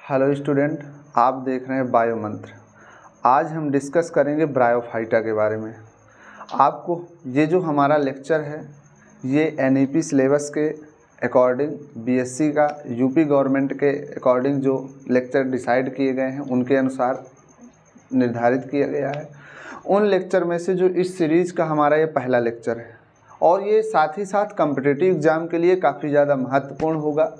Hello student, आप देख रहे हैं बायो मंत्र। आज हम डिस्कस करेंगे ब्रायोफाइटा के बारे में। आपको ये जो हमारा लेक्चर है ये एनईपी सिलेबस के अकॉर्डिंग बीएससी का यूपी गवर्नमेंट के अकॉर्डिंग जो लेक्चर डिसाइड किए गए हैं उनके अनुसार निर्धारित किया गया है। उन लेक्चर में से जो इस सीरीज़ का हमारा ये पहला लेक्चर है और ये साथ ही साथ कॉम्पिटिटिव एग्ज़ाम के लिए काफ़ी ज़्यादा महत्वपूर्ण होगा।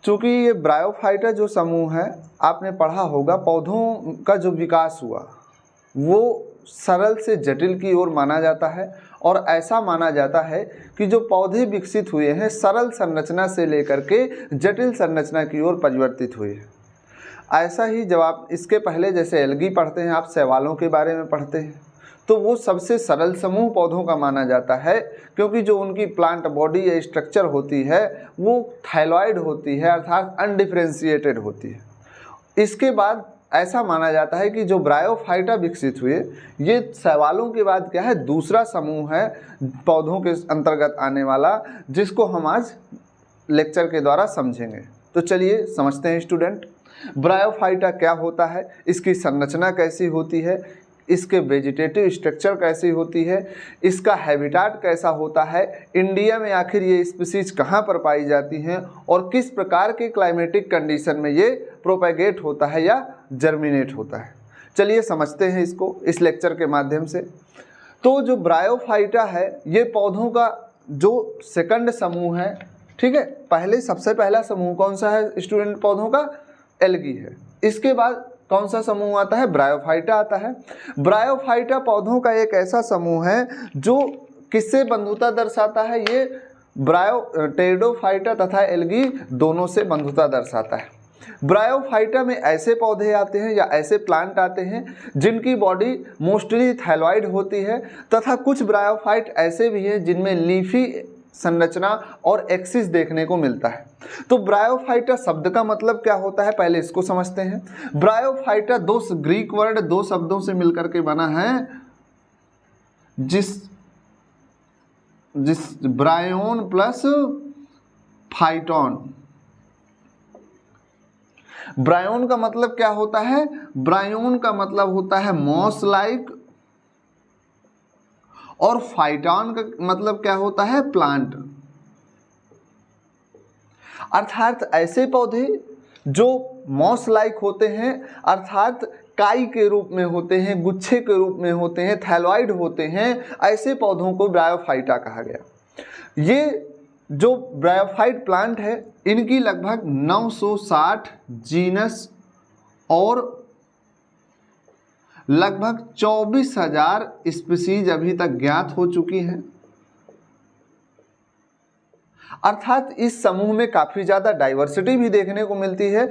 चूँकि ये ब्रायोफाइटा जो समूह है, आपने पढ़ा होगा पौधों का जो विकास हुआ वो सरल से जटिल की ओर माना जाता है और ऐसा माना जाता है कि जो पौधे विकसित हुए हैं सरल संरचना से लेकर के जटिल संरचना की ओर परिवर्तित हुए हैं। ऐसा ही जब आप इसके पहले जैसे एल्गी पढ़ते हैं, आप शैवालों के बारे में पढ़ते हैं, तो वो सबसे सरल समूह पौधों का माना जाता है क्योंकि जो उनकी प्लांट बॉडी या स्ट्रक्चर होती है वो थाइलॉइड होती है, अर्थात अनडिफरेंशिएटेड होती है। इसके बाद ऐसा माना जाता है कि जो ब्रायोफाइटा विकसित हुए ये शैवालों के बाद क्या है, दूसरा समूह है पौधों के अंतर्गत आने वाला, जिसको हम आज लेक्चर के द्वारा समझेंगे। तो चलिए समझते हैं स्टूडेंट, ब्रायोफाइटा क्या होता है, इसकी संरचना कैसी होती है, इसके वेजिटेटिव स्ट्रक्चर कैसी होती है, इसका हैबिटाट कैसा होता है, इंडिया में आखिर ये स्पीसीज कहाँ पर पाई जाती हैं और किस प्रकार के क्लाइमेटिक कंडीशन में ये प्रोपेगेट होता है या जर्मिनेट होता है। चलिए समझते हैं इसको इस लेक्चर के माध्यम से। तो जो ब्रायोफाइटा है ये पौधों का जो सेकंड समूह है, ठीक है। पहले सबसे पहला समूह कौन सा है स्टूडेंट, पौधों का एल्गी है। इसके बाद कौन सा समूह आता है, ब्रायोफाइटा आता है। ब्रायोफाइटा पौधों का एक ऐसा समूह है जो किससे बंधुता दर्शाता है, ये टेरिडोफाइटा तथा एल्गी दोनों से बंधुता दर्शाता है। ब्रायोफाइटा में ऐसे पौधे आते हैं या ऐसे प्लांट आते हैं जिनकी बॉडी मोस्टली थाइलॉइड होती है तथा कुछ ब्रायोफाइट ऐसे भी हैं जिनमें लीफी संरचना और एक्सिस देखने को मिलता है। तो ब्रायोफाइटा शब्द का मतलब क्या होता है, पहले इसको समझते हैं। ब्रायोफाइटा दो ग्रीक वर्ड दो शब्दों से मिलकर के बना है, जिस ब्रायोन प्लस फाइटोन। ब्रायोन का मतलब क्या होता है, ब्रायोन का मतलब होता है मॉस लाइक, और फाइटोन का मतलब क्या होता है, प्लांट। अर्थात ऐसे पौधे जो मॉस लाइक होते हैं, अर्थात काई के रूप में होते हैं, गुच्छे के रूप में होते हैं, थैलॉइड होते हैं, ऐसे पौधों को ब्रायोफाइटा कहा गया। ये जो ब्रायोफाइट प्लांट है इनकी लगभग 960 जीनस और लगभग 24,000 स्पीसीज अभी तक ज्ञात हो चुकी हैं। अर्थात इस समूह में काफी ज्यादा डाइवर्सिटी भी देखने को मिलती है।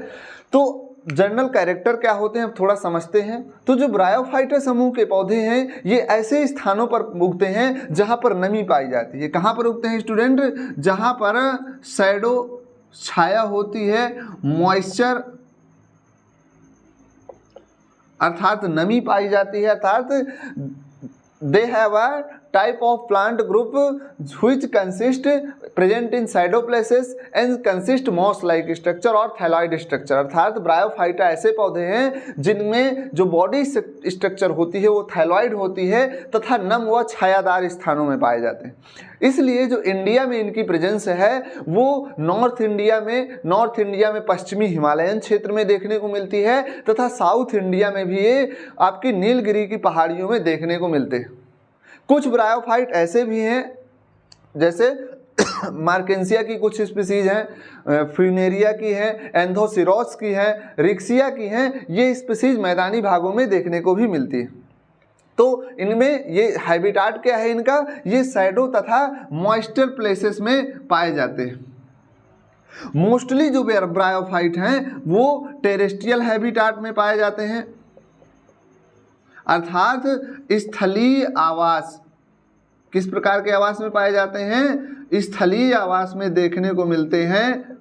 तो जनरल कैरेक्टर क्या होते हैं अब थोड़ा समझते हैं। तो जो ब्रायोफाइटा समूह के पौधे हैं ये ऐसे स्थानों पर उगते हैं जहां पर नमी पाई जाती है। कहां पर उगते हैं स्टूडेंट, जहां पर शैडो छाया होती है, मॉइस्चर अर्थात नमी पाई जाती है, अर्थात they have a type of plant group which consist present in shadow places and consist moss like structure और थैलॉइड स्ट्रक्चर। अर्थात ब्रायोफाइटा ऐसे पौधे हैं जिनमें जो बॉडी स्ट्रक्चर होती है वो थैलॉइड होती है तथा नम व छायादार स्थानों में पाए जाते हैं। इसलिए जो इंडिया में इनकी प्रेजेंस है वो नॉर्थ इंडिया में पश्चिमी हिमालयन क्षेत्र में देखने को मिलती है तथा साउथ इंडिया में भी ये आपकी नीलगिरी की पहाड़ियों में देखने को मिलते हैं। कुछ ब्रायोफाइट ऐसे भी हैं जैसे मार्केंसिया की कुछ स्पीसीज हैं, फ्यूनेरिया की हैं, एंथोसिरोस की हैं, रिक्सिया की हैं, ये स्पीसीज मैदानी भागों में देखने को भी मिलती है। तो इनमें ये हैबिटाट क्या है इनका, ये शैडो तथा मॉइस्चर प्लेसेस में पाए जाते हैं। मोस्टली जो ब्रायोफाइट हैं वो टेरेस्ट्रियल हैबिटाट में पाए जाते हैं, अर्थात स्थलीय आवास। किस प्रकार के आवास में पाए जाते हैं, स्थलीय आवास में देखने को मिलते हैं।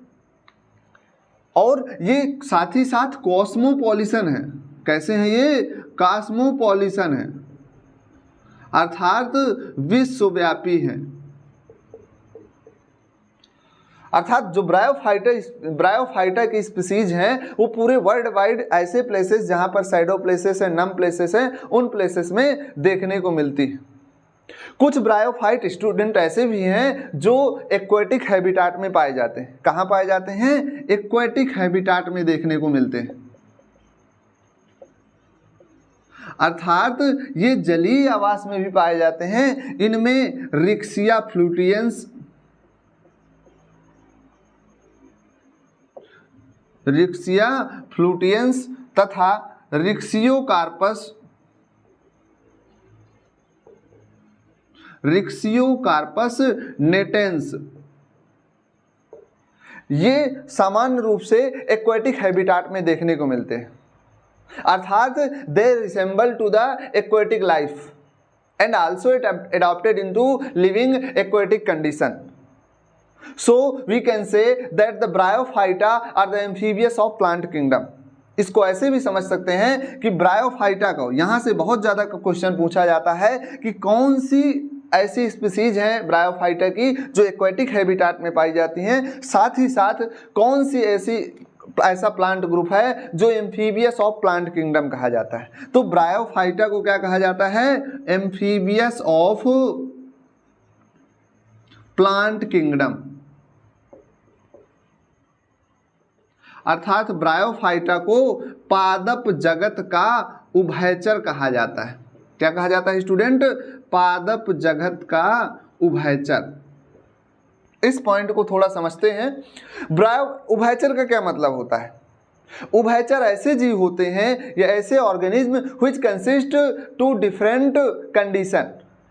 और ये साथ ही साथ कॉस्मोपॉलिसन है। कैसे हैं ये, कॉस्मोपॉलिसन है, अर्थात विश्वव्यापी हैं। अर्थात जो ब्रायोफाइटा की स्पीसीज हैं वो पूरे वर्ल्ड वाइड ऐसे प्लेसेस जहां पर शैडो प्लेसेस हैं, नम प्लेसेस हैं, उन प्लेसेस में देखने को मिलती है। कुछ ब्रायोफाइट स्टूडेंट ऐसे भी हैं जो एक्वेटिक हैबिटाट में पाए जाते हैं। कहाँ पाए जाते हैं? एक्वेटिक हैबिटाट में देखने को मिलते हैं। अर्थात ये जलीय आवास में भी पाए जाते हैं। इनमें रिक्सिया फ्लूटियंस तथा रिक्सियोकार्पस नेटेंस ये सामान्य रूप से एक्वेटिक हैबिटाट में देखने को मिलते हैं। अर्थात they resemble to the aquatic life and also it adopted into living aquatic condition. So we can say that the Bryophyta are the amphibians of plant kingdom. इसको ऐसे भी समझ सकते हैं कि ब्रायोफाइटा को, यहाँ से बहुत ज़्यादा क्वेश्चन पूछा जाता है कि कौन सी ऐसी स्पीसीज हैं ब्रायोफाइटा की जो एक्वेटिक हैबिटाट में पाई जाती हैं, साथ ही साथ कौन सी ऐसा प्लांट ग्रुप है जो एम्फीबियस ऑफ प्लांट किंगडम कहा जाता है। तो ब्रायोफाइटा को क्या कहा जाता है? Amphibious of plant kingdom. अर्थात ब्रायोफाइटा को पादप जगत का उभयचर कहा जाता है। क्या कहा जाता है स्टूडेंट? पादप जगत का उभयचर। इस पॉइंट को थोड़ा समझते हैं। उभयचर का क्या मतलब होता है? उभयचर ऐसे जीव होते हैं या ऐसे organism which consist to different condition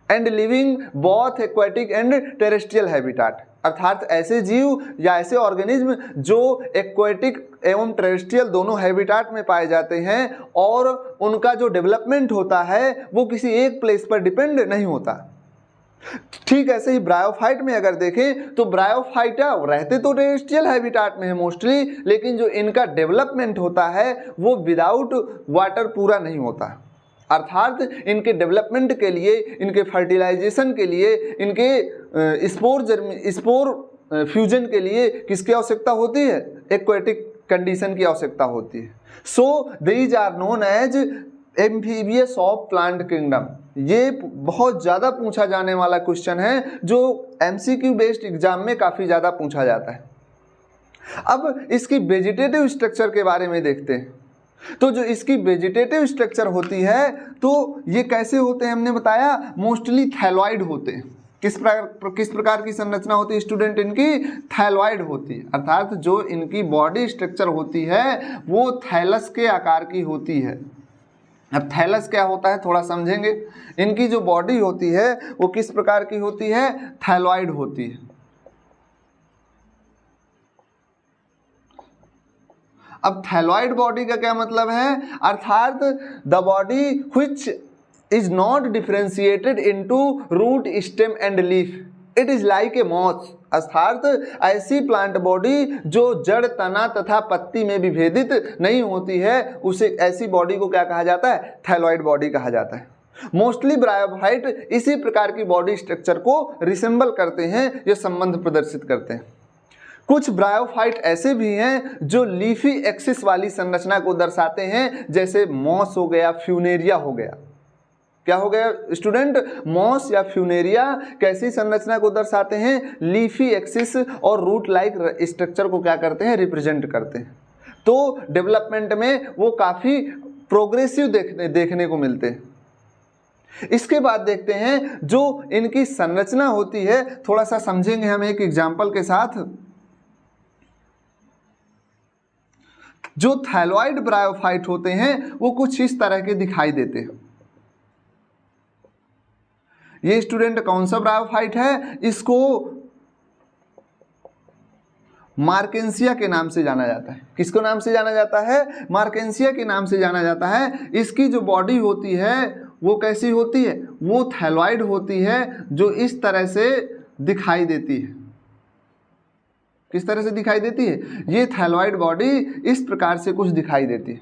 and living both aquatic and terrestrial habitat. अर्थात ऐसे जीव या ऐसे ऑर्गेनिज्म जो एक्वेटिक एवं टेरेस्ट्रियल दोनों हैबिटाट में पाए जाते हैं और उनका जो डेवलपमेंट होता है वो किसी एक प्लेस पर डिपेंड नहीं होता। ठीक ऐसे ही ब्रायोफाइट में अगर देखें तो ब्रायोफाइटा रहते तो टेरेस्ट्रियल हैबिटाट में है मोस्टली, लेकिन जो इनका डेवलपमेंट होता है वो विदाउट वाटर पूरा नहीं होता। अर्थात इनके डेवलपमेंट के लिए, इनके फर्टिलाइजेशन के लिए, इनके स्पोर फ्यूजन के लिए किसकी आवश्यकता होती है? एक्वेटिक कंडीशन की आवश्यकता होती है। So these are known as amphibious of plant kingdom. ये बहुत ज़्यादा पूछा जाने वाला क्वेश्चन है जो MCQ बेस्ड एग्जाम में काफ़ी ज़्यादा पूछा जाता है। अब इसकी वेजिटेटिव स्ट्रक्चर के बारे में देखते हैं। तो जो इसकी वेजिटेटिव स्ट्रक्चर होती है तो ये कैसे होते हैं? हमने बताया मोस्टली थैलॉइड होते हैं। किस प्रकार की संरचना होती है स्टूडेंट? इनकी थैलॉइड होती है। अर्थात जो इनकी बॉडी स्ट्रक्चर होती है वो थैलस के आकार की होती है। अब थैलस क्या होता है थोड़ा समझेंगे। इनकी जो बॉडी होती है वो किस प्रकार की होती है? थैलॉइड होती है। अब थैलॉइड बॉडी का क्या मतलब है? अर्थात the body which is not differentiated into root, stem and leaf, it is like a moss. अर्थात ऐसी प्लांट बॉडी जो जड़, तना तथा पत्ती में विभेदित नहीं होती है, उसे ऐसी बॉडी को क्या कहा जाता है? थैलॉइड बॉडी कहा जाता है। मोस्टली ब्रायोफाइट इसी प्रकार की बॉडी स्ट्रक्चर को रिसेंबल करते हैं, ये संबंध प्रदर्शित करते हैं। कुछ ब्रायोफाइट ऐसे भी हैं जो लीफी एक्सिस वाली संरचना को दर्शाते हैं, जैसे मॉस हो गया, फ्यूनेरिया हो गया। क्या हो गया स्टूडेंट? मॉस या फ्यूनेरिया कैसी संरचना को दर्शाते हैं? लीफी एक्सिस और रूट लाइक स्ट्रक्चर को क्या करते हैं? रिप्रेजेंट करते हैं। तो डेवलपमेंट में वो काफ़ी प्रोग्रेसिव देखने को मिलते हैं। इसके बाद देखते हैं जो इनकी संरचना होती है, थोड़ा सा समझेंगे हम एक एग्जाम्पल के साथ। जो थैलॉइड ब्रायोफाइट होते हैं वो कुछ इस तरह के दिखाई देते हैं। ये स्टूडेंट कौन सा ब्रायोफाइट है? इसको मार्केंसिया के नाम से जाना जाता है। किसको नाम से जाना जाता है? मार्केंसिया के नाम से जाना जाता है। इसकी जो बॉडी होती है वो कैसी होती है? वो थैलॉइड होती है, जो इस तरह से दिखाई देती है। किस तरह से दिखाई देती है? ये थैलॉइड बॉडी इस प्रकार से कुछ दिखाई देती है।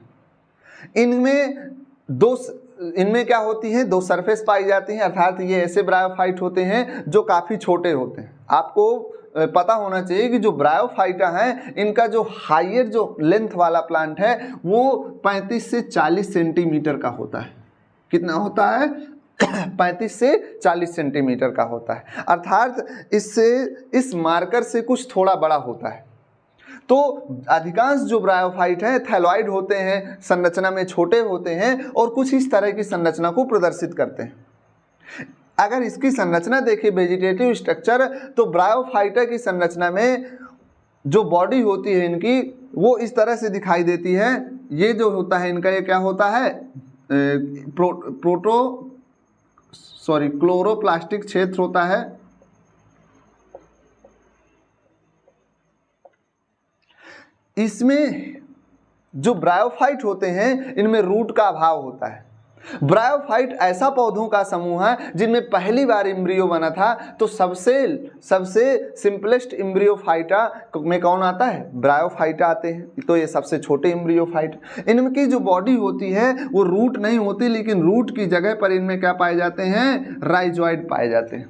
इनमें क्या होती है? दो सरफेस पाई जाती हैं। अर्थात ये ऐसे ब्रायोफाइट होते हैं जो काफ़ी छोटे होते हैं। आपको पता होना चाहिए कि जो ब्रायोफाइटा है इनका जो हायर जो लेंथ वाला प्लांट है वो 35 से 40 सेंटीमीटर का होता है। कितना होता है? 35 से 40 सेंटीमीटर का होता है, अर्थात इससे इस मार्कर से कुछ थोड़ा बड़ा होता है। तो अधिकांश जो ब्रायोफाइट है थैलॉइड होते हैं, संरचना में छोटे होते हैं और कुछ इस तरह की संरचना को प्रदर्शित करते हैं। अगर इसकी संरचना देखें वेजिटेटिव स्ट्रक्चर, तो ब्रायोफाइटा की संरचना में जो बॉडी होती है इनकी वो इस तरह से दिखाई देती है। ये जो होता है इनका, ये क्या होता है? क्लोरोप्लास्टिक क्षेत्र होता है। इसमें जो ब्रायोफाइट होते हैं इनमें रूट का अभाव होता है। ब्रायोफाइट ऐसा पौधों का समूह है जिनमें पहली बार एम्ब्रियो बना था। तो सबसे सिंपलेस्ट एम्ब्रियोफाइटा में कौन आता है? ब्रायोफाइटा आते हैं। तो ये सबसे छोटे एम्ब्रियोफाइट, इनकी जो बॉडी होती है वो रूट नहीं होती, लेकिन रूट की जगह पर इनमें क्या पाए जाते हैं? राइजॉइड पाए जाते हैं।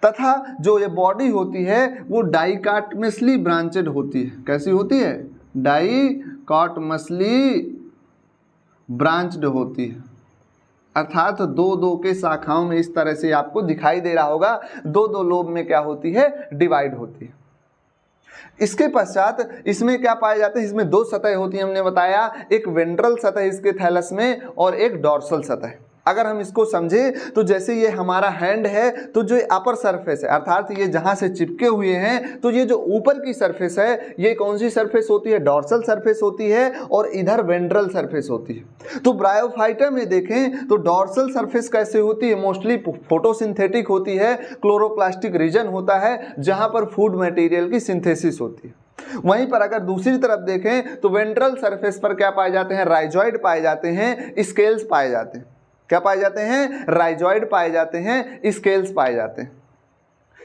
तथा जो ये बॉडी होती है वो डाइकॉटमसली ब्रांचेड होती है। कैसी होती है? डाइकॉटमसली ब्रांच्ड होती है, अर्थात दो के शाखाओं में इस तरह से आपको दिखाई दे रहा होगा, दो लोब में क्या होती है? डिवाइड होती है। इसके पश्चात इसमें क्या पाए जाते हैं? इसमें दो सतह होती है, हमने बताया, एक वेंट्रल सतह इसके थैलस में और एक डॉर्सल सतह। अगर हम इसको समझे तो जैसे ये हमारा हैंड है, तो जो अपर सरफेस है अर्थात ये जहाँ से चिपके हुए हैं, तो ये जो ऊपर की सरफेस है ये कौन सी सरफेस होती है? डॉर्सल सरफेस होती है, और इधर वेंट्रल सरफेस होती है। तो ब्रायोफाइटा में देखें तो डॉर्सल सरफेस कैसे होती है? मोस्टली फोटोसिंथेटिक होती है, क्लोरोप्लास्टिक रीजन होता है जहाँ पर फूड मटेरियल की सिंथेसिस होती है। वहीं पर अगर दूसरी तरफ देखें तो वेंट्रल सरफेस पर क्या पाए जाते हैं? राइजॉइड पाए जाते हैं, स्केल्स पाए जाते हैं। क्या पाए जाते हैं? राइजॉइड पाए जाते हैं, स्केल्स पाए जाते हैं।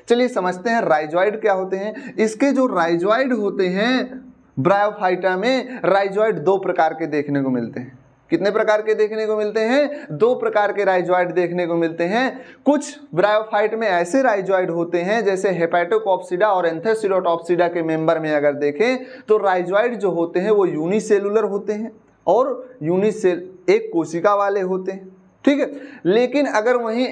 चलिए समझते हैं राइजॉइड क्या होते हैं। इसके जो राइजॉइड होते हैं ब्रायोफाइटा में, राइजॉइड दो प्रकार के देखने को मिलते हैं। कितने प्रकार के देखने को मिलते हैं? दो प्रकार के राइजॉइड देखने को मिलते हैं। कुछ ब्रायोफाइट में ऐसे राइजॉइड होते हैं जैसे हेपेटोकॉप्सिडा और एंथोसिरोटॉप्सिडा के मेंबर में अगर देखें तो राइजॉइड जो होते हैं वो यूनिसेलुलर होते हैं और एक कोशिका वाले होते हैं, ठीक है। लेकिन अगर वहीं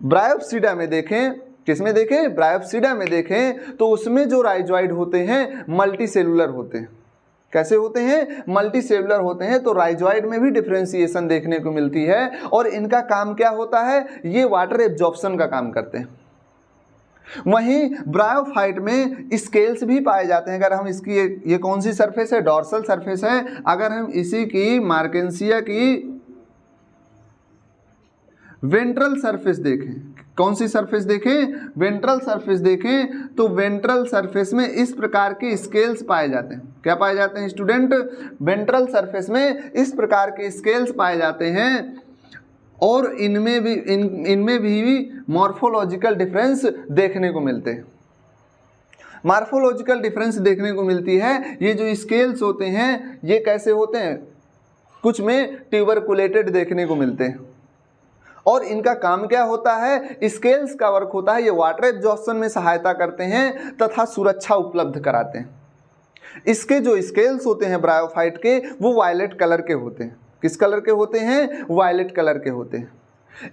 ब्रायोप्सिडा में देखें, किसमें देखें? ब्रायोप्सिडा में देखें तो उसमें जो राइजॉइड होते हैं मल्टी सेलुलर होते हैं। कैसे होते हैं? मल्टी सेलुलर होते हैं। तो राइजॉइड में भी डिफरेंशिएशन देखने को मिलती है और इनका काम क्या होता है? ये वाटर एब्जॉर्प्शन का काम करते हैं। वहीं ब्रायोफाइट में स्केल्स भी पाए जाते हैं। अगर हम इसकी ये कौन सी सरफेस है? डॉर्सल सरफेस है। अगर हम इसी की मार्केंसिया की वेंट्रल सरफेस देखें, कौन सी सरफेस देखें? वेंट्रल सरफेस देखें तो वेंट्रल सरफेस में इस प्रकार के स्केल्स पाए जाते हैं। क्या पाए जाते हैं स्टूडेंट? वेंट्रल सरफेस में इस प्रकार के स्केल्स पाए जाते हैं और इनमें भी मॉर्फोलॉजिकल डिफरेंस देखने को मिलते हैं। मॉर्फोलॉजिकल डिफरेंस देखने को मिलती है। ये जो स्केल्स होते हैं ये कैसे होते हैं? कुछ में ट्यूबरकुलेटेड देखने को मिलते हैं और इनका काम क्या होता है? स्केल्स का वर्क होता है, ये वाटर एब्जॉर्प्शन में सहायता करते हैं तथा सुरक्षा उपलब्ध कराते हैं। इसके जो स्केल्स होते हैं ब्रायोफाइट के वो वायलेट कलर के होते हैं। किस कलर के होते हैं? वायलेट कलर के होते हैं।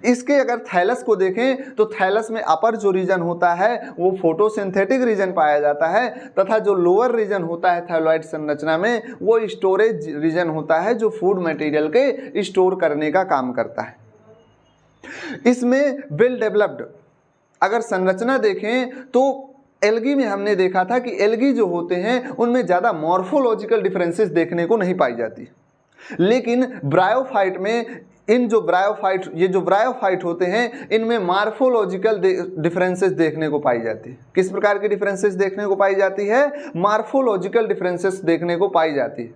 इसके अगर थैलस को देखें तो थैलस में अपर जो रीजन होता है वो फोटोसिंथेटिक रीजन पाया जाता है तथा जो लोअर रीजन होता है थैलॉइड संरचना में वो स्टोरेज रीजन होता है जो फूड मटेरियल के स्टोर करने का काम करता है। इसमें वेल डेवलप्ड अगर संरचना देखें तो एल्गी में हमने देखा था कि एल्गी जो होते हैं उनमें ज़्यादा मॉर्फोलॉजिकल डिफरेंसेस देखने को नहीं पाई जाती, लेकिन ब्रायोफाइट में ये जो ब्रायोफाइट होते हैं इनमें मॉर्फोलॉजिकल डिफरेंसेस देखने को पाई जाती है। किस प्रकार की डिफरेंसेस देखने को पाई जाती है? मॉर्फोलॉजिकल डिफरेंसेस देखने को पाई जाती है।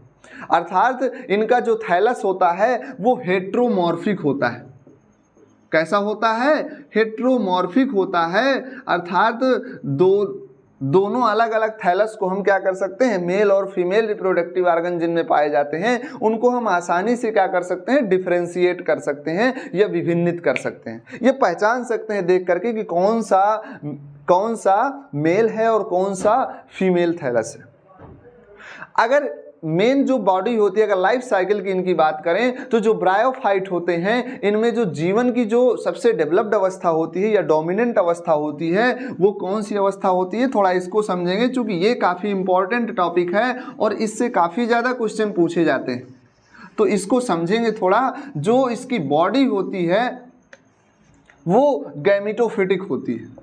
अर्थात इनका जो थैलस होता है वो हेट्रोमॉर्फिक होता है। कैसा होता है? हेट्रोमॉर्फिक होता है, अर्थात दोनों अलग अलग थैलस को हम क्या कर सकते हैं, मेल और फीमेल रिप्रोडक्टिव ऑर्गन जिनमें पाए जाते हैं उनको हम आसानी से क्या कर सकते हैं, डिफरेंशिएट कर सकते हैं या विभिन्नित कर सकते हैं। ये पहचान सकते हैं देख करके कि कौन सा मेल है और कौन सा फीमेल थैलस है। अगर मेन जो बॉडी होती है, अगर लाइफ साइकिल की इनकी बात करें तो जो ब्रायोफाइट होते हैं इनमें जो जीवन की जो सबसे डेवलप्ड अवस्था होती है या डोमिनेंट अवस्था होती है वो कौन सी अवस्था होती है, थोड़ा इसको समझेंगे क्योंकि ये काफ़ी इंपॉर्टेंट टॉपिक है और इससे काफ़ी ज़्यादा क्वेश्चन पूछे जाते हैं। तो इसको समझेंगे थोड़ा। जो इसकी बॉडी होती है वो गैमेटोफिटिक होती है।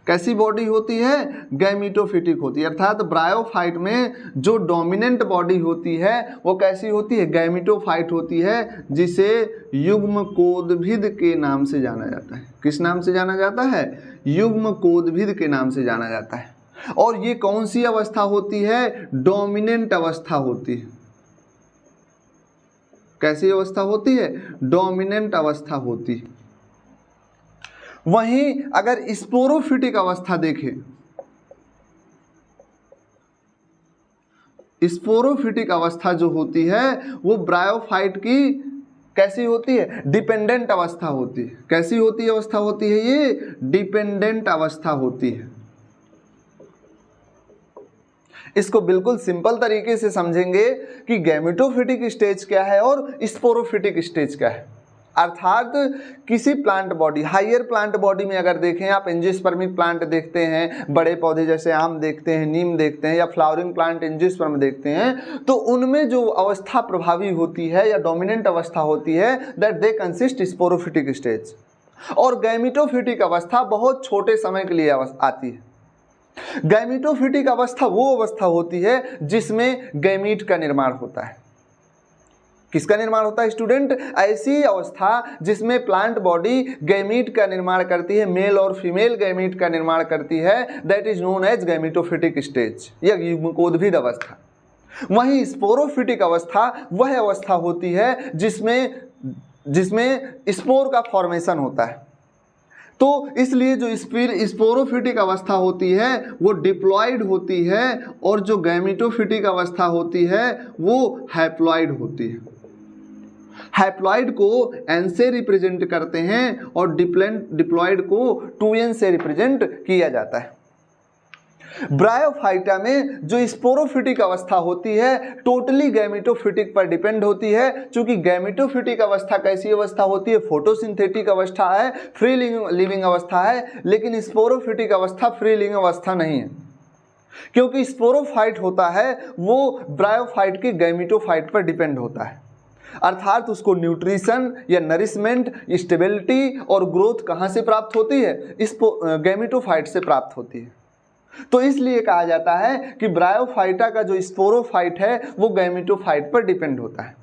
कैसी बॉडी होती है, गैमेटोफिटिक होती है। अर्थात ब्रायोफाइट में जो डोमिनेंट बॉडी होती है वो कैसी होती है, गैमेटोफाइट होती है, जिसे युग्मकोद्भिद के नाम से जाना जाता है। किस नाम से जाना जाता है, युग्मकोद्भिद के नाम से जाना जाता है। और ये कौन सी अवस्था होती है, डोमिनेंट अवस्था होती है। कैसी अवस्था होती है, डोमिनेंट अवस्था होती है। वहीं अगर स्पोरोफिटिक अवस्था देखें, स्पोरोफिटिक अवस्था जो होती है वो ब्रायोफाइट की कैसी होती है, डिपेंडेंट अवस्था होती है। कैसी होती है अवस्था होती है, ये डिपेंडेंट अवस्था होती है। इसको बिल्कुल सिंपल तरीके से समझेंगे कि गैमेटोफिटिक स्टेज क्या है और स्पोरोफिटिक स्टेज क्या है। अर्थात किसी plant body, higher plant body में अगर देखें आप, एंजियोस्पर्मिक प्लांट देखते हैं, बड़े पौधे जैसे आम देखते हैं, नीम देखते हैं, या फ्लावरिंग प्लांट एंजियोस्पर्म देखते हैं, तो उनमें जो अवस्था प्रभावी होती है या डोमिनेंट अवस्था होती है that they consist sporophytic stage. और गैमेटोफिटिक अवस्था बहुत छोटे समय के लिए आती है। गैमेटोफिटिक अवस्था वो अवस्था होती है जिसमें गैमीट का निर्माण होता है। किसका निर्माण होता है स्टूडेंट, ऐसी अवस्था जिसमें प्लांट बॉडी गैमीट का निर्माण करती है, मेल और फीमेल गैमीट का निर्माण करती है, that is known as gametophytic stage या युग्मकोद्भिद अवस्था। वहीं स्पोरोफिटिक अवस्था वह अवस्था होती है जिसमें स्पोर का फॉर्मेशन होता है। तो इसलिए जो स्पोरोफिटिक अवस्था होती है वो डिप्लॉयड होती है और जो गैमेटोफिटिक अवस्था होती है वो हैप्लॉयड होती है। हैप्लॉयड को एन से रिप्रेजेंट करते हैं और डिप्लॉयड को 2n से रिप्रेजेंट किया जाता है। ब्रायोफाइटा में जो स्पोरोफिटिक अवस्था होती है टोटली गैमेटोफिटिक पर डिपेंड होती है। चूंकि गैमेटोफिटिक अवस्था कैसी अवस्था होती है, फोटोसिंथेटिक अवस्था है, फ्री लिविंग अवस्था है, लेकिन स्पोरोफिटिक अवस्था फ्री लिविंग अवस्था नहीं है, क्योंकि स्पोरोफाइट होता है वो ब्रायोफाइट के गैमेटोफाइट पर डिपेंड होता है। अर्थात उसको न्यूट्रिशन या नरिशमेंट, स्टेबिलिटी और ग्रोथ कहाँ से प्राप्त होती है, इस गैमेटोफाइट से प्राप्त होती है। तो इसलिए कहा जाता है कि ब्रायोफाइटा का जो स्पोरोफाइट है वो गैमेटोफाइट पर डिपेंड होता है।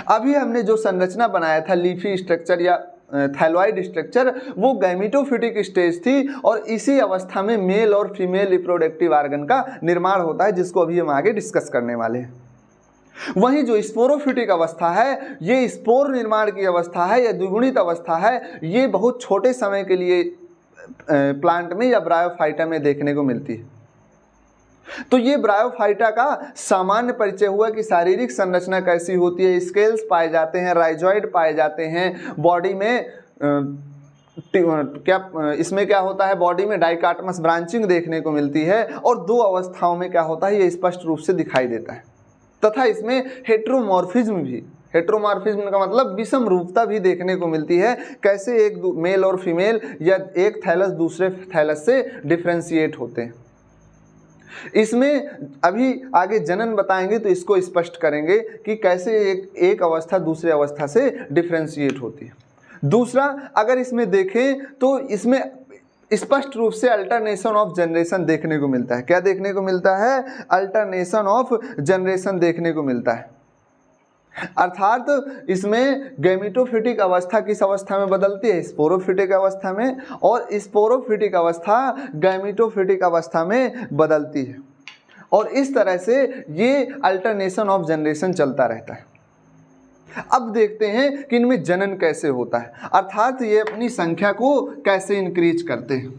अभी हमने जो संरचना बनाया था लीफी स्ट्रक्चर या थैलॉइड स्ट्रक्चर, वो गैमेटोफिटिक स्टेज थी और इसी अवस्था में मेल और फीमेल रिप्रोडक्टिव ऑर्गन का निर्माण होता है, जिसको अभी हम आगे डिस्कस करने वाले हैं। वहीं जो स्पोरोफिटिक अवस्था है ये स्पोर निर्माण की अवस्था है या द्विगुणित अवस्था है। ये बहुत छोटे समय के लिए प्लांट में या ब्रायोफाइटा में देखने को मिलती है। तो ये ब्रायोफाइटा का सामान्य परिचय हुआ कि शारीरिक संरचना कैसी होती है। स्केल्स पाए जाते हैं, राइजॉइड पाए जाते हैं, बॉडी में इसमें क्या होता है, बॉडी में डाइकाटमस ब्रांचिंग देखने को मिलती है और दो अवस्थाओं में क्या होता है ये स्पष्ट रूप से दिखाई देता है। तथा इसमें हेट्रोमॉर्फिज्म भी, हेट्रोमॉर्फिज्म का मतलब विषम रूपता भी देखने को मिलती है। कैसे एक मेल और फीमेल या एक थैलस दूसरे थैलस से डिफरेंशिएट होते हैं। इसमें अभी आगे जनन बताएंगे तो इसको स्पष्ट करेंगे कि कैसे एक अवस्था दूसरे अवस्था से डिफरेंशिएट होती है। दूसरा, अगर इसमें देखें तो इसमें स्पष्ट रूप से अल्टरनेशन ऑफ जनरेशन देखने को मिलता है। क्या देखने को मिलता है, अल्टरनेशन ऑफ जनरेशन देखने को मिलता है। अर्थात इसमें गैमेटोफिटिक अवस्था किस अवस्था में बदलती है, स्पोरोफिटिक अवस्था में, और स्पोरोफिटिक अवस्था गैमेटोफिटिक अवस्था में बदलती है। और इस तरह से ये अल्टरनेशन ऑफ जनरेशन चलता रहता है। अब देखते हैं कि इनमें जनन कैसे होता है, अर्थात ये अपनी संख्या को कैसे इंक्रीज करते हैं।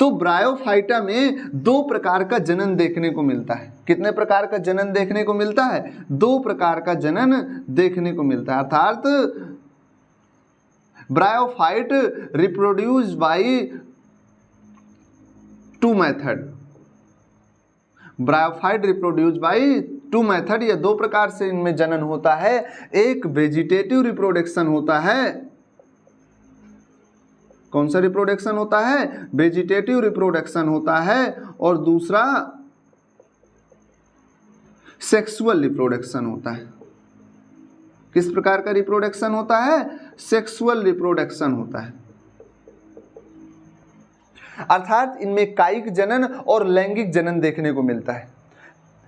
तो ब्रायोफाइटा में 2 प्रकार का जनन देखने को मिलता है। कितने प्रकार का जनन देखने को मिलता है? 2 प्रकार का जनन देखने को मिलता है। अर्थात bryophyte reproduce by 2 method. Bryophyte reproduce by 2 method, या 2 प्रकार से इनमें जनन होता है। एक वेजिटेटिव रिप्रोडक्शन होता है। कौन सा रिप्रोडक्शन होता है? वेजिटेटिव रिप्रोडक्शन होता है। और दूसरा सेक्सुअल रिप्रोडक्शन होता है। किस प्रकार का रिप्रोडक्शन होता है? सेक्सुअल रिप्रोडक्शन होता है। अर्थात इनमें कायिक जनन और लैंगिक जनन देखने को मिलता है।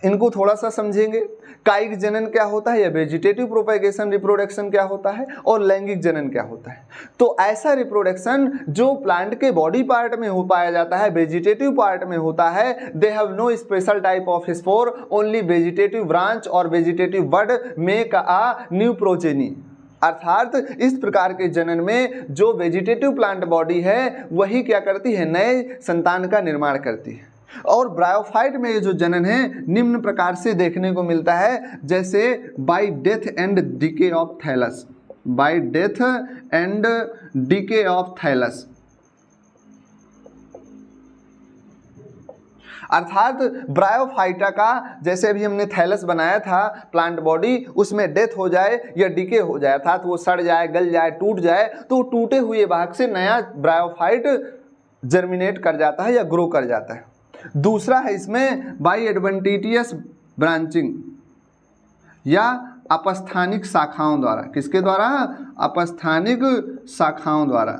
इनको थोड़ा सा समझेंगे। कायिक जनन क्या होता है, या वेजिटेटिव प्रोपेगेशन रिप्रोडक्शन क्या होता है, और लैंगिक जनन क्या होता है। तो ऐसा रिप्रोडक्शन जो प्लांट के बॉडी पार्ट में हो पाया जाता है, वेजिटेटिव पार्ट में होता है। They have no special type of spore, only vegetative branch और vegetative bud make a new progeny. अर्थात इस प्रकार के जनन में जो वेजिटेटिव प्लांट बॉडी है वही क्या करती है? नए संतान का निर्माण करती है। और ब्रायोफाइट में ये जो जनन है निम्न प्रकार से देखने को मिलता है, जैसे by death and decay of thallus. By death and decay of thallus, अर्थात ब्रायोफाइटा का जैसे अभी हमने थैलस बनाया था प्लांट बॉडी, उसमें डेथ हो जाए या डीके हो जाए, अर्थात वो सड़ जाए, गल जाए, टूट जाए, तो टूटे हुए भाग से नया ब्रायोफाइट जर्मिनेट कर जाता है या ग्रो कर जाता है। दूसरा है इसमें बाई एडवेंटिटियस ब्रांचिंग, या अपस्थानिक शाखाओं द्वारा। किसके द्वारा? अपस्थानिक शाखाओं द्वारा।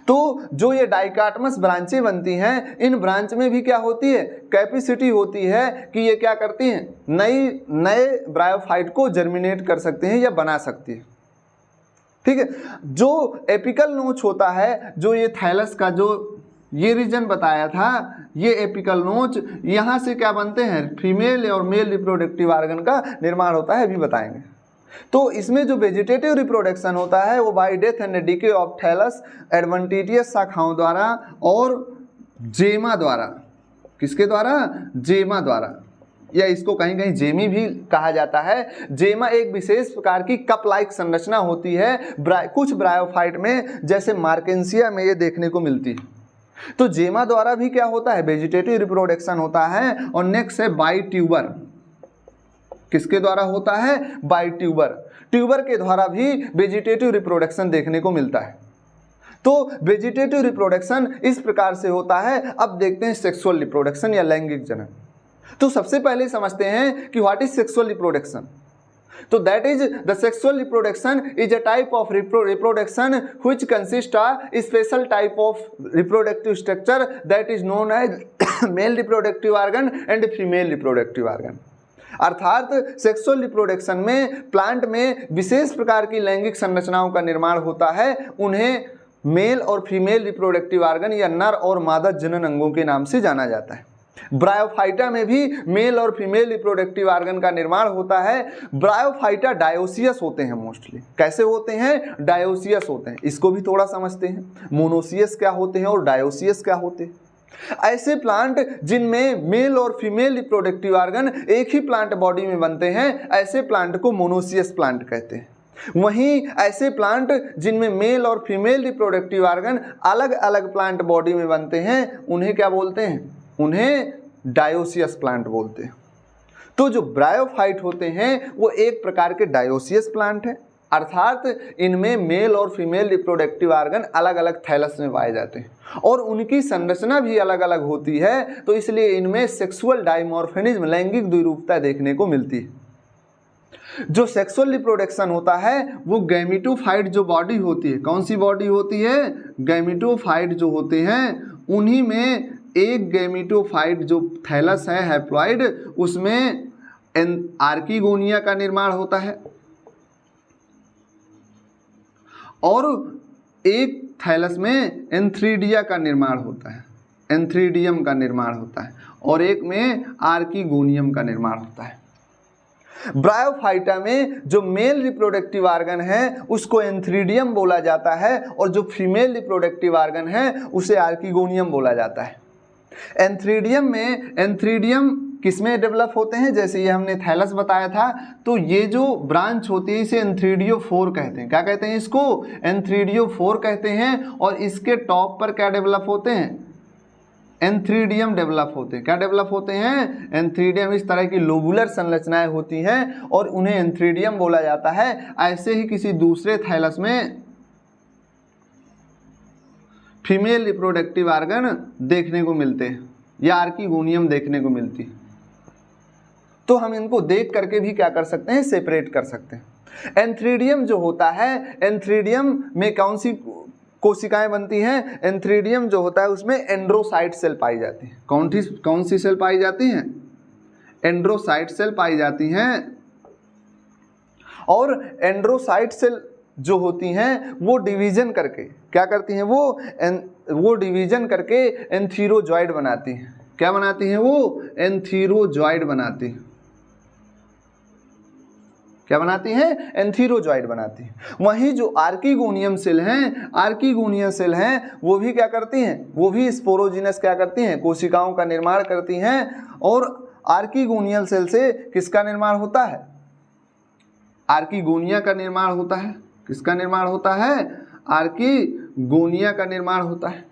तो जो ये डाइकाटमस ब्रांचें बनती हैं, इन ब्रांच में भी क्या होती है? कैपेसिटी होती है कि ये क्या करती हैं? नए ब्रायोफाइट को जर्मिनेट कर सकते हैं या बना सकती है। ठीक है। जो एपिकल नोच होता है, जो ये थैलस का जो ये रीजन बताया था, ये एपिकल नोच, यहाँ से क्या बनते हैं? फीमेल और मेल रिप्रोडक्टिव ऑर्गन का निर्माण होता है, अभी बताएंगे। तो इसमें जो वेजिटेटिव रिप्रोडक्शन होता है वो by death and decay of thallus adventitious शाखाओं द्वारा और जेमा द्वारा। किसके द्वारा? जेमा द्वारा, या इसको कहीं कहीं जेमी भी कहा जाता है। जेमा एक विशेष प्रकार की कप लाइक संरचना होती है कुछ ब्रायोफाइट में, जैसे मार्केंसिया में ये देखने को मिलती है। तो जेमा द्वारा भी क्या होता है? वेजिटेटिव रिप्रोडक्शन होता है। और नेक्स्ट है बाई ट्यूबर। किसके द्वारा होता है? By tuber. ट्यूबर के द्वारा भी वेजिटेटिव रिप्रोडक्शन देखने को मिलता है। तो वेजिटेटिव रिप्रोडक्शन इस प्रकार से होता है। अब देखते हैं सेक्सुअल रिप्रोडक्शन या लैंगिक जनन। तो सबसे पहले समझते हैं कि व्हाट इज सेक्सुअल रिप्रोडक्शन। तो that is the sexual reproduction is a type of reproduction which consist of special type of reproductive structure that is known as male reproductive organ and female reproductive organ. अर्थात sexual reproduction में plant में विशेष प्रकार की लैंगिक संरचनाओं का निर्माण होता है। उन्हें मेल और फीमेल रिप्रोडक्टिव ऑर्गन या नर और मादा जनन अंगों के नाम से जाना जाता है। ब्रायोफाइटा में भी मेल और फीमेल रिप्रोडक्टिव ऑर्गन का निर्माण होता है। ब्रायोफाइटा डायोसियस होते हैं मोस्टली। कैसे होते हैं? डायोसियस होते हैं। इसको भी थोड़ा समझते हैं, मोनोसियस क्या होते हैं और डायोसियस क्या होते हैं। ऐसे प्लांट जिनमें मेल और फीमेल रिप्रोडक्टिव ऑर्गन एक ही प्लांट बॉडी में बनते हैं, ऐसे प्लांट को मोनोसियस प्लांट कहते हैं। वहीं ऐसे प्लांट जिनमें मेल और फीमेल रिप्रोडक्टिव ऑर्गन अलग अलग प्लांट बॉडी में बनते हैं, उन्हें क्या बोलते हैं? उन्हें डायोसियस प्लांट बोलते हैं। तो जो ब्रायोफाइट होते हैं वो एक प्रकार के डायोसियस प्लांट हैं, अर्थात इनमें मेल और फीमेल रिप्रोडक्टिव ऑर्गन अलग अलग थैलस में पाए जाते हैं और उनकी संरचना भी अलग अलग होती है। तो इसलिए इनमें सेक्सुअल डायमॉर्फिज्म, लैंगिक द्विरूपता देखने को मिलती है। जो सेक्सुअल रिप्रोडक्शन होता है वो गैमेटोफाइट जो बॉडी होती है, कौन सी बॉडी होती है? गैमेटोफाइट जो होते हैं उन्हीं में एक गैमेटोफाइट जो थैलस है हैप्लॉइड, उसमें आर्किगोनिया का निर्माण होता है और एक थैलस में एंथ्रीडिया का निर्माण होता है, एंथ्रीडियम का निर्माण होता है और एक में आर्किगोनियम का निर्माण होता है। ब्रायोफाइटा में जो मेल रिप्रोडक्टिव ऑर्गन है उसको एंथ्रीडियम बोला जाता है और जो फीमेल रिप्रोडक्टिव ऑर्गन है उसे आर्किगोनियम बोला जाता है। एंथ्रीडियम किसमें डेवलप होते हैं, जैसे ये हमने थैलस बताया था, तो ये जो ब्रांच होती है इसे एंथ्रीडियोफोर कहते हैं। क्या कहते हैं इसको? एंथ्रीडियोफोर कहते हैं। और इसके टॉप पर क्या डेवलप होते हैं? एंथ्रीडियम डेवलप होते हैं। क्या डेवलप होते हैं? एंथ्रीडियम। इस तरह की लोबुलर संरचनाएं होती हैं और उन्हें एंथ्रीडियम बोला जाता है। ऐसे ही किसी दूसरे थैलस में फीमेल रिप्रोडक्टिव ऑर्गन देखने को मिलते हैं या आर्किगोनियम देखने को मिलती है। तो हम इनको देख करके भी क्या कर सकते हैं? सेपरेट कर सकते हैं। एंथ्रीडियम जो होता है, एंथ्रीडियम में कौन सी कोशिकाएं बनती हैं? एंथ्रीडियम जो होता है उसमें एंड्रोसाइट सेल पाई जाती है। कौन सी सेल पाई जाती हैं? एंड्रोसाइट सेल पाई जाती हैं। और एंड्रोसाइट सेल जो होती हैं वो डिवीजन करके क्या करती हैं? वो डिवीजन करके एंथीरोजॉइड बनाती हैं। क्या बनाती हैं? वो एंथीरोजॉइड बनाती हैं। क्या बनाती हैं? एंथीरोजॉइड बनाती हैं। वहीं जो आर्किगोनियम सेल हैं वो भी क्या करती हैं? वो भी स्पोरोजिनस क्या करती हैं? कोशिकाओं का निर्माण करती हैं। और आर्किगोनियल सेल से किसका निर्माण होता है? आर्किगोनिया का निर्माण होता है। किसका निर्माण होता है? आर्किगोनिया का निर्माण होता है।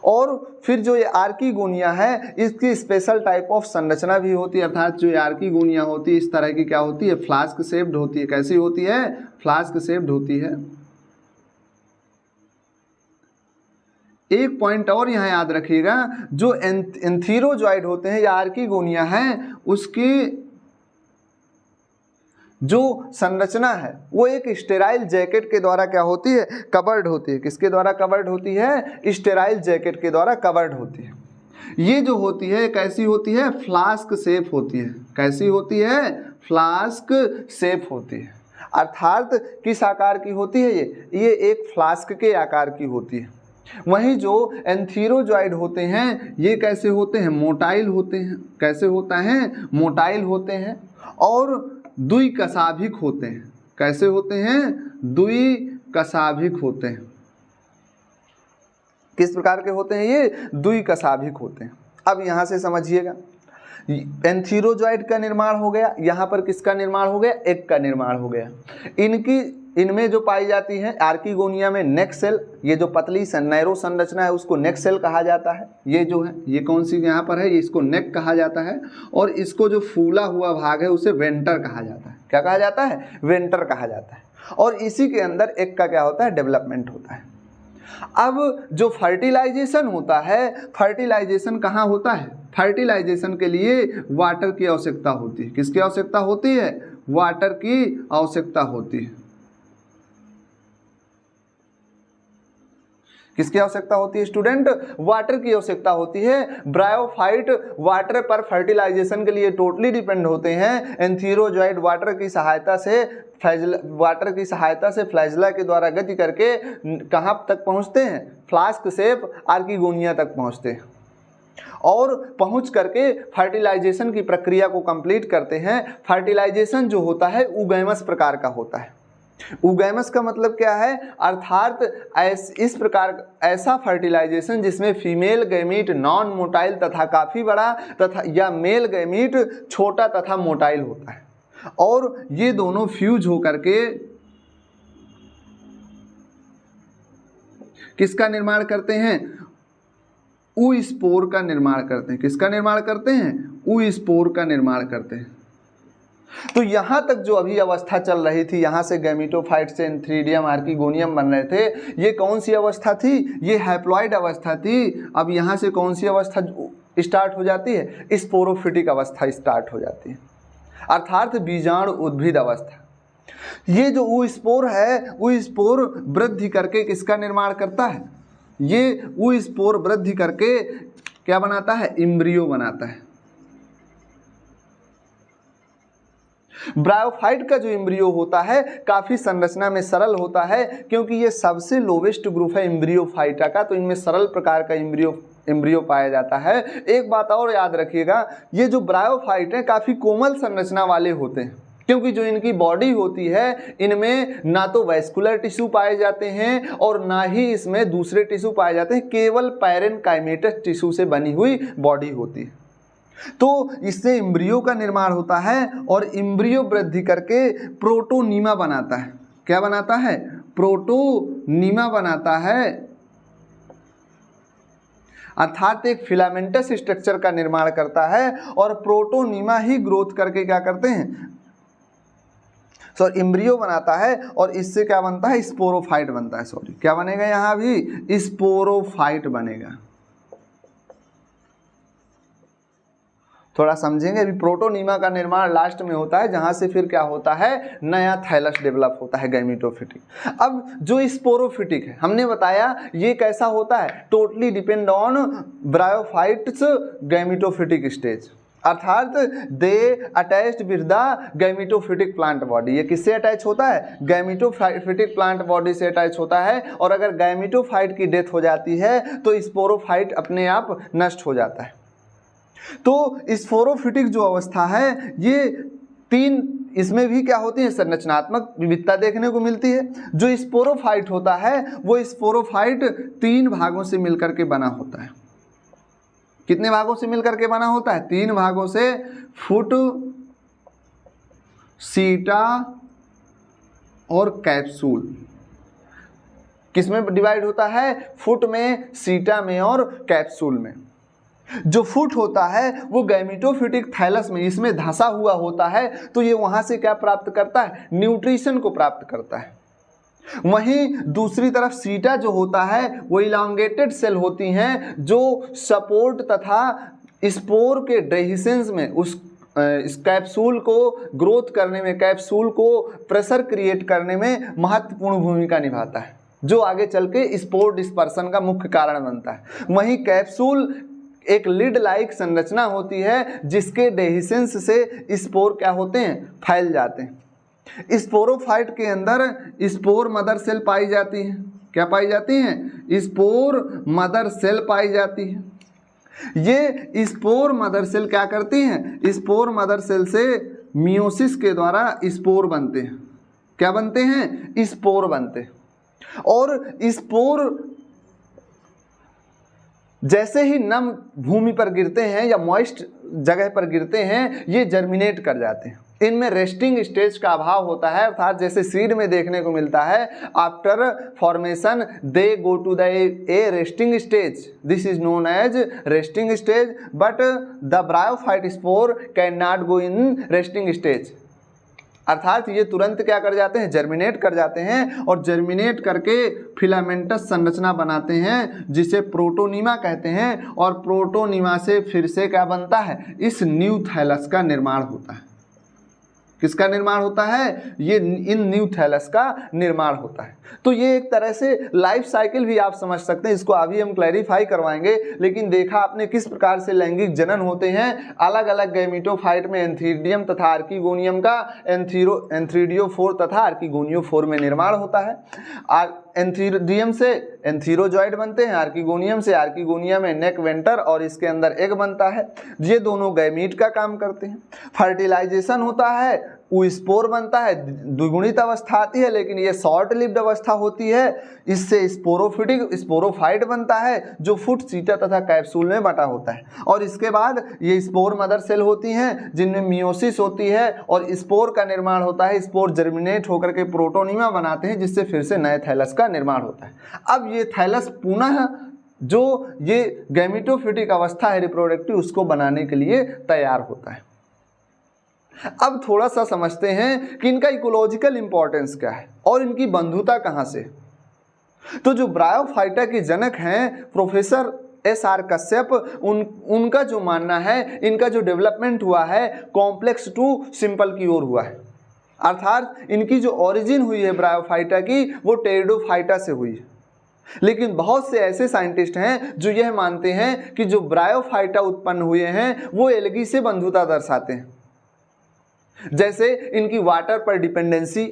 और फिर जो ये आर्किगोनिया है इसकी स्पेशल टाइप ऑफ संरचना भी होती है, अर्थात जो ये आर्किगोनिया होती है इस तरह की क्या होती है? फ्लास्क शेप्ड होती है। कैसी होती है? फ्लास्क शेप्ड होती है। एक पॉइंट और यहाँ याद रखिएगा, जो एंथीरोजॉइड होते हैं या आर्किगोनिया है उसकी जो संरचना है वो एक स्टेराइल जैकेट के द्वारा क्या होती है? कवर्ड होती है। किसके द्वारा कवर्ड होती है? स्टेराइल जैकेट के द्वारा कवर्ड होती है। ये जो होती है कैसी होती है? फ्लास्क शेप होती है। कैसी होती है? फ्लास्क शेप होती है। अर्थात किस आकार की होती है? ये एक फ्लास्क के आकार की होती है। वहीं जो एंथीरोजॉइड होते हैं ये कैसे होते हैं? मोटाइल होते हैं। कैसे होता है? मोटाइल होते हैं और द्विकशाभिक होते हैं। कैसे होते हैं? द्विकशाभिक होते हैं। किस प्रकार के होते हैं ये? द्विकशाभिक होते हैं। अब यहाँ से समझिएगा, एंथीरोजॉइड का निर्माण हो गया, यहाँ पर किसका निर्माण हो गया? एग का निर्माण हो गया। इनमें जो पाई जाती है आर्किगोनिया में नेक सेल, ये जो पतली नैरो संरचना है उसको नेक सेल कहा जाता है। ये जो है ये कौन सी यहाँ पर है? ये इसको नेक कहा जाता है। और इसको जो फूला हुआ भाग है उसे वेंटर कहा जाता है। क्या कहा जाता है? वेंटर कहा जाता है। और इसी के अंदर एग का क्या होता है? डेवलपमेंट होता है। अब जो फर्टिलाइजेशन होता है, फर्टिलाइजेशन कहाँ होता है? फर्टिलाइजेशन के लिए वाटर की आवश्यकता होती है। किसकी आवश्यकता होती है? वाटर की आवश्यकता होती है। किसकी आवश्यकता होती है स्टूडेंट? वाटर की आवश्यकता होती है। ब्रायोफाइट वाटर पर फर्टिलाइजेशन के लिए टोटली डिपेंड होते हैं। एंथीरोजॉइड वाटर की सहायता से फ्लैजेला के द्वारा गति करके कहाँ तक पहुँचते हैं? फ्लास्क शेप आर्किगोनिया तक पहुँचते हैं और पहुँच करके फर्टिलाइजेशन की प्रक्रिया को कंप्लीट करते हैं। फर्टिलाइजेशन जो होता है उगैमस प्रकार का होता है। उगैमस का मतलब क्या है? अर्थात इस प्रकार ऐसा फर्टिलाइजेशन जिसमें फीमेल गैमीट नॉन मोटाइल तथा काफ़ी बड़ा तथा या मेल गैमीट छोटा तथा मोटाइल होता है और ये दोनों फ्यूज होकर के किसका निर्माण करते हैं? ऊस्पोर का निर्माण करते हैं। किसका निर्माण करते हैं? ऊस्पोर का निर्माण करते हैं। तो यहाँ तक जो अभी अवस्था चल रही थी, यहाँ से गैमीटोफाइट से एंथ्रीडियम आर्किगोनियम बन रहे थे, ये कौन सी अवस्था थी? ये हैप्लॉइड अवस्था थी। अब यहाँ से कौन सी अवस्था स्टार्ट हो जाती है? स्पोरोफिटिक अवस्था स्टार्ट हो जाती है, अर्थात बीजाणु उद्भिद अवस्था। ये जो ऊस्पोर है, ऊस्पोर वृद्धि करके किसका निर्माण करता है? ये ऊस्पोर वृद्धि करके क्या बनाता है? इम्ब्रियो बनाता है। ब्रायोफाइट का जो इम्ब्रियो होता है काफ़ी संरचना में सरल होता है, क्योंकि ये सबसे लोवेस्ट ग्रुप है इम्ब्रियोफाइटा का, तो इनमें सरल प्रकार का इम्ब्रियो पाया जाता है। एक बात और याद रखिएगा, ये जो ब्रायोफाइट है काफ़ी कोमल संरचना वाले होते हैं। क्योंकि जो इनकी बॉडी होती है इनमें ना तो वैस्कुलर टिश्यू पाए जाते हैं और ना ही इसमें दूसरे टिश्यू पाए जाते हैं, केवल पैरेनकाइमेटस टिश्यू से बनी हुई बॉडी होती है। तो इससे इम्ब्रियो का निर्माण होता है और इम्ब्रियो वृद्धि करके प्रोटोनीमा बनाता है। क्या बनाता है? प्रोटोनीमा बनाता है, अर्थात एक फिलामेंटस स्ट्रक्चर का निर्माण करता है और प्रोटोनीमा ही ग्रोथ करके क्या करते हैं, इम्ब्रियो बनाता है और इससे क्या बनता है, स्पोरोफाइट बनता है। क्या बनेगा यहाँ भी? स्पोरोफाइट बनेगा। थोड़ा समझेंगे। अभी प्रोटोनीमा का निर्माण लास्ट में होता है, जहां से फिर क्या होता है, नया थैलस डेवलप होता है, गैमेटोफिटिक। अब जो स्पोरोफिटिक है हमने बताया ये कैसा होता है, totally depend on bryophytes gametophytic stage, अर्थात they attached with the gametophytic plant body. ये किससे अटैच होता है? गैमेटोफिटिक प्लांट बॉडी से अटैच होता है। और अगर गैमेटोफाइट की डेथ हो जाती है तो स्पोरोफाइट अपने आप नष्ट हो जाता है। तो स्पोरोफिटिक जो अवस्था है ये तीन, इसमें भी क्या होती है, संरचनात्मक विविधता देखने को मिलती है। जो स्पोरोफाइट होता है वो स्पोरोफाइट तीन भागों से मिलकर के बना होता है। कितने भागों से मिलकर के बना होता है? तीन भागों से, फुट, सीटा और कैप्सूल। किसमें डिवाइड होता है? फुट में, सीटा में और कैप्सूल में। जो फुट होता है वो गैमेटोफिटिक थैलस में इसमें धंसा हुआ होता है, तो ये वहां से क्या प्राप्त करता है? न्यूट्रिशन को प्राप्त करता है। वहीं दूसरी तरफ सीटा जो होता है वो इलांगेटेड सेल होती हैं जो सपोर्ट तथा स्पोर के डेहिसेंस में इस कैप्सूल को ग्रोथ करने में, कैप्सूल को प्रेशर क्रिएट करने में महत्वपूर्ण भूमिका निभाता है, जो आगे चल के स्पोर डिस्पर्सन का मुख्य कारण बनता है। वहीं कैप्सूल एक लिड लाइक संरचना होती है जिसके डेहिसेंस से स्पोर क्या होते हैं? फैल जाते हैं। स्पोरोफाइट के अंदर स्पोर मदर सेल पाई जाती है। क्या पाई जाती हैं? स्पोर मदर सेल पाई जाती है। ये स्पोर मदर सेल क्या करती हैं? स्पोर मदर सेल से मियोसिस के द्वारा स्पोर बनते हैं। क्या बनते हैं? स्पोर बनते हैं। और स्पोर जैसे ही नम भूमि पर गिरते हैं या मॉइस्ट जगह पर गिरते हैं ये जर्मिनेट कर जाते हैं। इनमें रेस्टिंग स्टेज का अभाव होता है, अर्थात जैसे सीड में देखने को मिलता है, after formation they go to the a resting stage, this is known as resting stage, but the bryophyte spore can not go in resting stage. अर्थात ये तुरंत क्या कर जाते हैं? जर्मिनेट कर जाते हैं और जर्मिनेट करके फिलामेंटस संरचना बनाते हैं जिसे प्रोटोनीमा कहते हैं। और प्रोटोनीमा से फिर से क्या बनता है? इस न्यू थैलस का निर्माण होता है। किसका निर्माण होता है? ये इन न्यू थैलस का निर्माण होता है। तो ये एक तरह से लाइफ साइकिल भी आप समझ सकते हैं, इसको अभी हम क्लैरिफाई करवाएंगे। लेकिन देखा आपने किस प्रकार से लैंगिक जनन होते हैं। अलग अलग गैमेटोफाइट में एंथीडियम तथा आर्किगोनियम का एंथ्रीडियोफोर तथा आर्किगोनियोफोर में निर्माण होता है। एंथीडियम से एंथीरोजॉइड बनते हैं, आर्किगोनियम से आर्किगोनिया में नेक वेंटर और इसके अंदर एग बनता है। ये दोनों गैमीट का काम करते हैं। फर्टिलाइजेशन होता है, वो स्पोर बनता है, द्विगुणित अवस्था आती है, लेकिन ये शॉर्ट लिव्ड अवस्था होती है। इससे स्पोरोफाइट बनता है जो फुट, सीटा तथा कैप्सूल में बटा होता है। और इसके बाद ये स्पोर मदर सेल होती हैं जिनमें मियोसिस होती है और स्पोर का निर्माण होता है। स्पोर जर्मिनेट होकर के प्रोटोनीमा बनाते हैं जिससे फिर से नए थैलस का निर्माण होता है। अब ये थैलस पुनः जो ये गैमेटोफिटिक अवस्था है रिप्रोडक्टिव, उसको बनाने के लिए तैयार होता है। अब थोड़ा सा समझते हैं कि इनका इकोलॉजिकल इंपॉर्टेंस क्या है और इनकी बंधुता कहाँ से। तो जो ब्रायोफाइटा के जनक हैं प्रोफेसर एस.आर. कश्यप, उनका जो मानना है, इनका जो डेवलपमेंट हुआ है कॉम्प्लेक्स टू सिंपल की ओर हुआ है। अर्थात इनकी जो ओरिजिन हुई है ब्रायोफाइटा की वो टेरिडोफाइटा से हुई है। लेकिन बहुत से ऐसे साइंटिस्ट हैं जो यह मानते हैं कि जो ब्रायोफाइटा उत्पन्न हुए हैं वो एल्गी से बंधुता दर्शाते हैं। जैसे इनकी वाटर पर डिपेंडेंसी,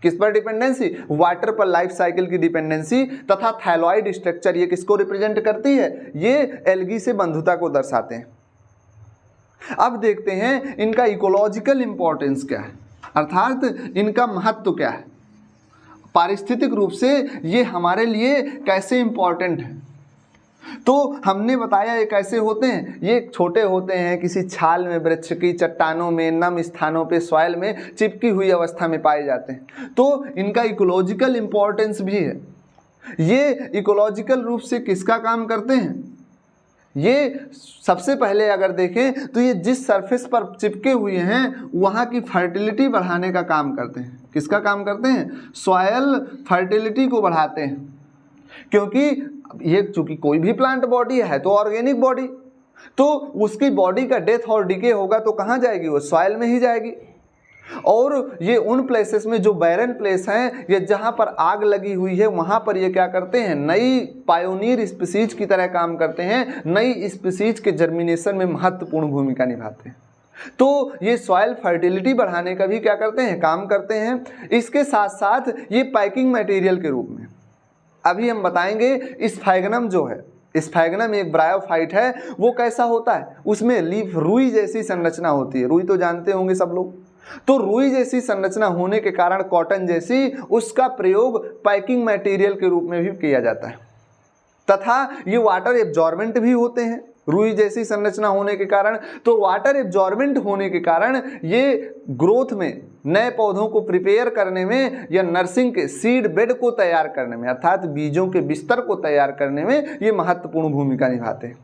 किस पर डिपेंडेंसी? वाटर पर लाइफ साइकिल की डिपेंडेंसी तथा थायलॉइड स्ट्रक्चर, ये किसको रिप्रेजेंट करती है? ये एल्गी से बंधुता को दर्शाते हैं। अब देखते हैं इनका इकोलॉजिकल इम्पोर्टेंस क्या है, अर्थात इनका महत्व क्या है, पारिस्थितिक रूप से ये हमारे लिए कैसे इम्पोर्टेंट है। तो हमने बताया ये कैसे होते हैं, ये छोटे होते हैं, किसी छाल में, वृक्ष की चट्टानों में, नम स्थानों पे, सॉइल में चिपकी हुई अवस्था में पाए जाते हैं। तो इनका इकोलॉजिकल इम्पोर्टेंस भी है। ये इकोलॉजिकल रूप से किसका काम करते हैं, ये सबसे पहले अगर देखें तो ये जिस सरफेस पर चिपके हुए हैं वहाँ की फर्टिलिटी बढ़ाने का काम करते हैं। किसका काम करते हैं, सॉयल फर्टिलिटी को बढ़ाते हैं। क्योंकि ये चूंकि कोई भी प्लांट बॉडी है तो ऑर्गेनिक बॉडी, तो उसकी बॉडी का डेथ और डिके होगा तो कहाँ जाएगी, वो सॉयल में ही जाएगी। और ये उन प्लेसेस में जो बैरन प्लेस हैं या जहाँ पर आग लगी हुई है वहाँ पर ये क्या करते हैं, नई पायोनियर स्पीसीज की तरह काम करते हैं, नई स्पीसीज के जर्मिनेशन में महत्वपूर्ण भूमिका निभाते हैं। तो ये सॉइल फर्टिलिटी बढ़ाने का भी क्या करते हैं, काम करते हैं। इसके साथ साथ ये पैकिंग मटेरियल के रूप में, अभी हम बताएंगे स्फैगनम जो है, स्फैगनम एक ब्रायोफाइट है, वो कैसा होता है, उसमें लीफ रुई जैसी संरचना होती है। रुई तो जानते होंगे सब लोग। तो रुई जैसी संरचना होने के कारण कॉटन जैसी उसका प्रयोग पैकिंग मटेरियल के रूप में भी किया जाता है। तथा ये वाटर एब्जॉर्बेंट भी होते हैं, रुई जैसी संरचना होने के कारण। तो वाटर एब्जॉर्बेंट होने के कारण ये ग्रोथ में, नए पौधों को प्रिपेयर करने में या नर्सिंग के सीड बेड को तैयार करने में, अर्थात बीजों के बिस्तर को तैयार करने में ये महत्वपूर्ण भूमिका निभाते हैं।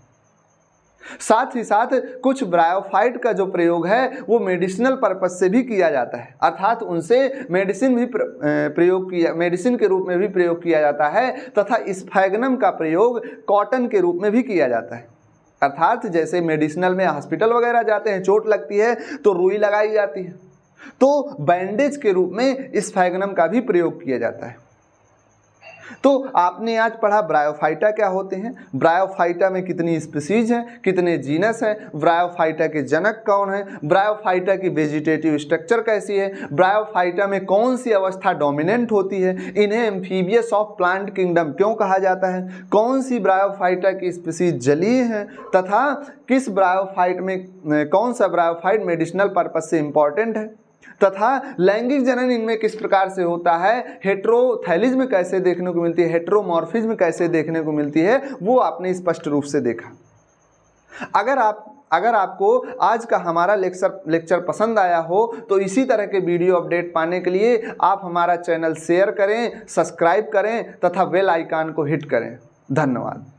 साथ ही साथ कुछ ब्रायोफाइट का जो प्रयोग है वो मेडिसिनल पर्पज से भी किया जाता है, अर्थात उनसे मेडिसिन के रूप में भी प्रयोग किया जाता है। तथा स्फैगनम का प्रयोग कॉटन के रूप में भी किया जाता है, अर्थात जैसे मेडिसिनल में हॉस्पिटल वगैरह जाते हैं, चोट लगती है तो रुई लगाई जाती है, तो बैंडेज के रूप में स्फैगनम का भी प्रयोग किया जाता है। तो आपने आज पढ़ा ब्रायोफाइटा क्या होते हैं, ब्रायोफाइटा में कितनी स्पीसीज हैं, कितने जीनस हैं, ब्रायोफाइटा के जनक कौन हैं, ब्रायोफाइटा की वेजिटेटिव स्ट्रक्चर कैसी है, ब्रायोफाइटा में कौन सी अवस्था डोमिनेंट होती है, इन्हें एम्फीबियस ऑफ प्लांट किंगडम क्यों कहा जाता है, कौन सी ब्रायोफाइटा की स्पीसीज जलीय हैं, तथा किस ब्रायोफाइट में कौन सा ब्रायोफाइट मेडिसिनल पर्पज से इंपॉर्टेंट है, तथा लैंगिक जनन इनमें किस प्रकार से होता है, हेटेरोथैलिज्म कैसे देखने को मिलती है, हेटेरोमॉर्फिज्म कैसे देखने को मिलती है, वो आपने स्पष्ट रूप से देखा। अगर आपको आज का हमारा लेक्चर पसंद आया हो तो इसी तरह के वीडियो अपडेट पाने के लिए आप हमारा चैनल शेयर करें, सब्सक्राइब करें तथा बेल आइकन को हिट करें। धन्यवाद।